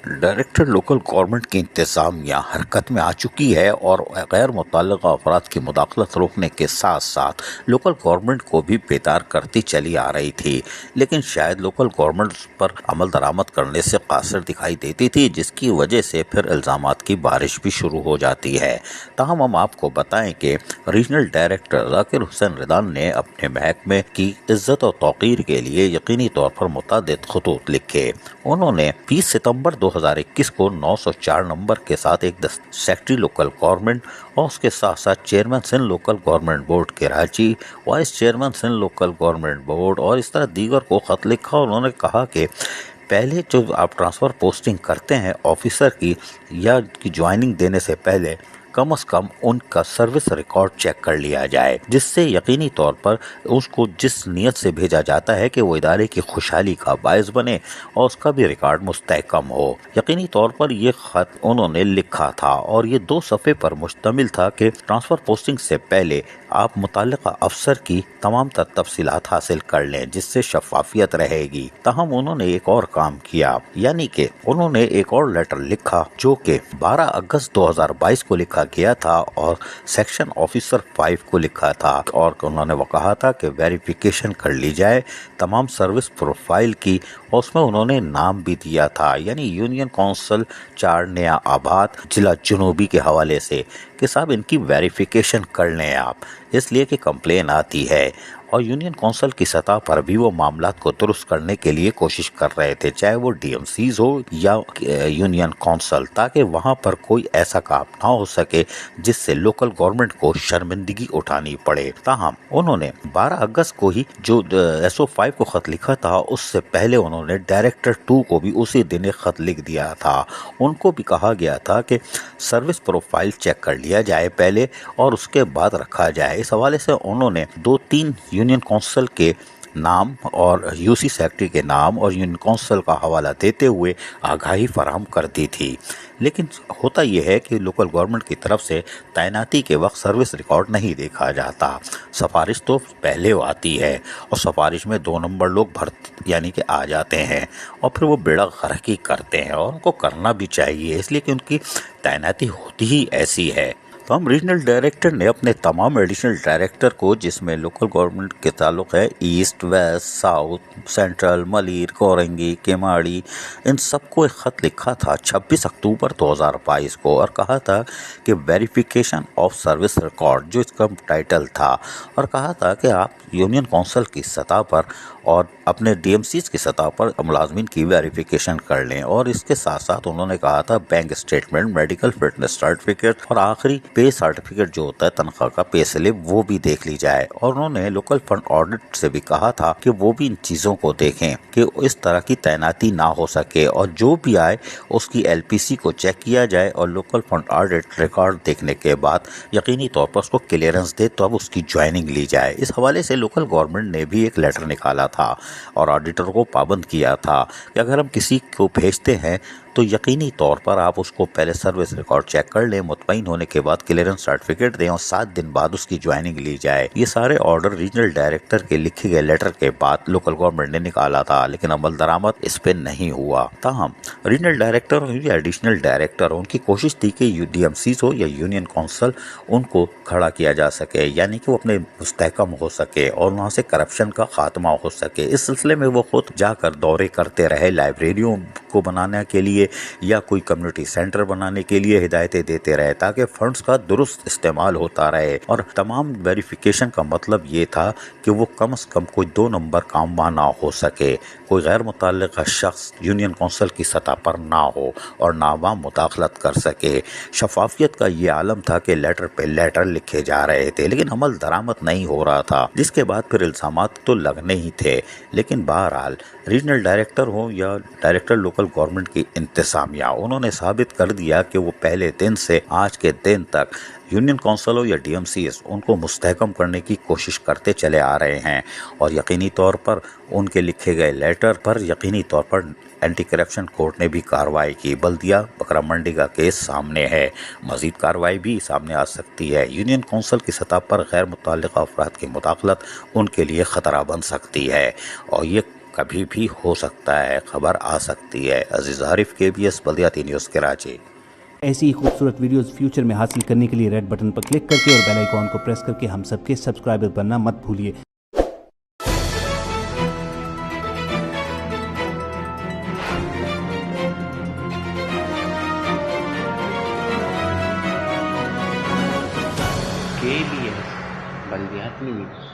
Director local government की इंतजामिया हरकत में आ चुकी है और गैर मुतल्लका अफराद की मुदाखलत रोकने के साथ साथ लोकल गवर्नमेंट को भी बेदार करती चली आ रही थी, लेकिन शायद लोकल गवर्नमेंट पर अमल दरामद करने से कासिर दिखाई देती थी, जिसकी वजह से फिर इल्ज़ामात की बारिश भी शुरू हो जाती है। ताहम हम आपको बताएं कि रीजनल डायरेक्टर ज़ाकिर हुसैन रिदान ने अपने महकमे की इज्जत और तौक़ीर के लिए यकीनी तौर पर मुतअद्दिद खतूत लिखे। उन्होंने 20 सितंबर 2021 को 904 नंबर के साथ एक सेक्रेटरी लोकल गवर्नमेंट और उसके साथ साथ chairman Sindh local government board Karachi, vice chairman Sindh local government board और इस तरह दीगर को ख़त लिखा। उन्होंने कहा कि पहले जो आप ट्रांसफ़र पोस्टिंग करते हैं ऑफिसर की या की ज्वाइनिंग देने से पहले कम से कम उनका सर्विस रिकॉर्ड चेक कर लिया जाए, जिससे यकीनी तौर पर उसको जिस नीयत से भेजा जाता है कि वो इदारे की खुशहाली का बायस बने और उसका भी रिकॉर्ड मुस्तहकम हो। यकीनी तौर पर ये ख़त उन्होंने लिखा था और ये 2 सफ़े पर मुश्तमिल था कि ट्रांसफ़र पोस्टिंग से पहले आप मुतल्लिका अफसर की तमाम तफसीलात हासिल कर लें, जिससे शफाफियत रहेगी। ताहम उन्होंने एक और काम किया, यानी कि उन्होंने एक और लेटर लिखा जो कि 12 अगस्त 2022 को लिखा गया था और सेक्शन ऑफिसर 5 को लिखा था और उन्होंने वो कहा था कि वेरिफिकेशन कर ली जाए तमाम सर्विस प्रोफाइल की, और उसमें उन्होंने नाम भी दिया था, यानी यूनियन काउंसिल 4 नया आबाद जिला जुनूबी के हवाले से कि साहब इनकी वेरिफिकेशन कर लें आप, इसलिए कि कंप्लेन आती है। और यूनियन काउंसिल की सतह पर भी वो मामलात को दुरुस्त करने के लिए कोशिश कर रहे थे, चाहे वो डीएमसीज हो या यूनियन काउंसिल, ताकि वहाँ पर कोई ऐसा काम ना हो सके जिससे लोकल गवर्नमेंट को शर्मिंदगी उठानी पड़े। ताहम उन्होंने 12 अगस्त को ही जो SO5 को ख़त लिखा था, उससे पहले उन्होंने डायरेक्टर 2 को भी उसी दिन एक ख़त लिख दिया था। उनको भी कहा गया था कि सर्विस प्रोफाइल चेक कर लिया जाए पहले और उसके बाद रखा जाए। इस हवाले से उन्होंने 2-3 यूनियन काउंसिल के नाम और यूसी सेक्रेटरी के नाम और यूनियन काउंसिल का हवाला देते हुए आगाही फराहम कर दी थी। लेकिन होता यह है कि लोकल गवर्नमेंट की तरफ से तैनाती के वक्त सर्विस रिकॉर्ड नहीं देखा जाता। सिफारिश तो पहले आती है और सिफारिश में 2 नंबर लोग भर्ती यानी कि आ जाते हैं और फिर वो बेड़ा गर्की करते हैं और उनको करना भी चाहिए, इसलिए कि उनकी तैनाती होती ही ऐसी है। तो हम रीजनल डायरेक्टर ने अपने तमाम एडिशनल डायरेक्टर को, जिसमें लोकल गवर्नमेंट के ताल्लुक है east, west, south, central, Malir, Korangi, Keamari, इन सबको एक ख़त लिखा था 26 अक्टूबर 2022 को और कहा था कि वेरिफिकेशन ऑफ सर्विस रिकॉर्ड, जो इसका टाइटल था, और कहा था कि आप यूनियन काउंसिल की सतह पर और अपने डीएमसीज की सतह पर मुलाजमीन की वेरिफिकेशन कर लें। और इसके साथ साथ उन्होंने कहा था bank statement, medical fitness certificate और आखिरी पे सर्टिफिकेट जो होता है तनख्वाह का पे स्लिप, वो भी देख ली जाए। और उन्होंने लोकल फंड ऑडिट से भी कहा था कि वो भी इन चीज़ों को देखें कि इस तरह की तैनाती ना हो सके और जो भी आए उसकी LPC को चेक किया जाए और लोकल फंड ऑडिट रिकॉर्ड देखने के बाद यकीनी तौर पर उसको क्लियरेंस दे तो अब उसकी ज्वाइनिंग ली जाए। इस हवाले से लोकल गवर्नमेंट ने भी एक लेटर निकाला था और ऑडिटर को पाबंद किया था कि अगर हम किसी को भेजते हैं तो यकीनी तौर पर आप उसको पहले सर्विस रिकॉर्ड चेक कर लें, मुतमईन होने के बाद क्लियरेंस सर्टिफिकेट दें और 7 दिन बाद उसकी ज्वाइनिंग ली जाए। ये सारे ऑर्डर रीजनल डायरेक्टर के लिखे गए लेटर के बाद लोकल गवर्नमेंट ने निकाला था, लेकिन अमल दरामद इस पे नहीं हुआ। ताहम रीजनल डायरेक्टर या एडिशनल डायरेक्टर, उनकी कोशिश थी कि DMCs हो या यूनियन काउंसिल, उनको खड़ा किया जा सके, यानी कि वो अपने मुस्तहकम हो सके और वहाँ से करप्शन का खात्मा हो सके। इस सिलसिले में वो खुद जाकर दौरे करते रहे, लाइब्रेरियों को बनाने के लिए या कोई कम्युनिटी सेंटर बनाने के लिए हिदायतें देते रहे ताकि फंड्स का दुरुस्त इस्तेमाल होता रहे। और तमाम वेरिफिकेशन का मतलब ये था कि वो कम से कम कोई 2 नंबर काम ना हो सके, कोई गैर मुतल्लिका शख्स यूनियन काउंसिल की सतह पर ना हो और ना वहाँ मुदाखलत कर सके। शफाफियत का ये आलम था कि लेटर पे लेटर लिखे जा रहे थे लेकिन अमल दरामद नहीं हो रहा था, जिसके बाद फिर इल्ज़ामात तो लगने ही थे। लेकिन बहरहाल रीजनल डायरेक्टर हो या डायरेक्टर लोकल गवर्नमेंट की इंतजामिया, उन्होंने साबित कर दिया कि वो पहले दिन से आज के दिन तक यूनियन काउंसिल हो या DMCs, उनको मुस्तहकम करने की कोशिश करते चले आ रहे हैं। और यकीनी तौर पर उनके लिखे गए लेटर पर यकीनी तौर पर एंटी करप्शन कोर्ट ने भी कार्रवाई की। बल्दिया बकरा मंडी का केस सामने है, मजीद कार्रवाई भी सामने आ सकती है। यूनियन काउंसिल की सतह पर गैर मुतल्लिका अफराद की मुदाखलत उनके लिए ख़तरा बन सकती है और ये کبھی بھی ہو سکتا ہے، خبر آ سکتی ہے۔ عزیز عارف، KBS بلدیاتی نیوز کراچی۔ ایسی ہی خوبصورت ویڈیوز فیوچر میں حاصل کرنے کے لیے ریڈ بٹن پر کلک کر کے اور بیل آئیکن کو پریس کر کے ہم سب کے سبسکرائبر بننا مت بھولیے۔ KBS بلدیاتی نیوز۔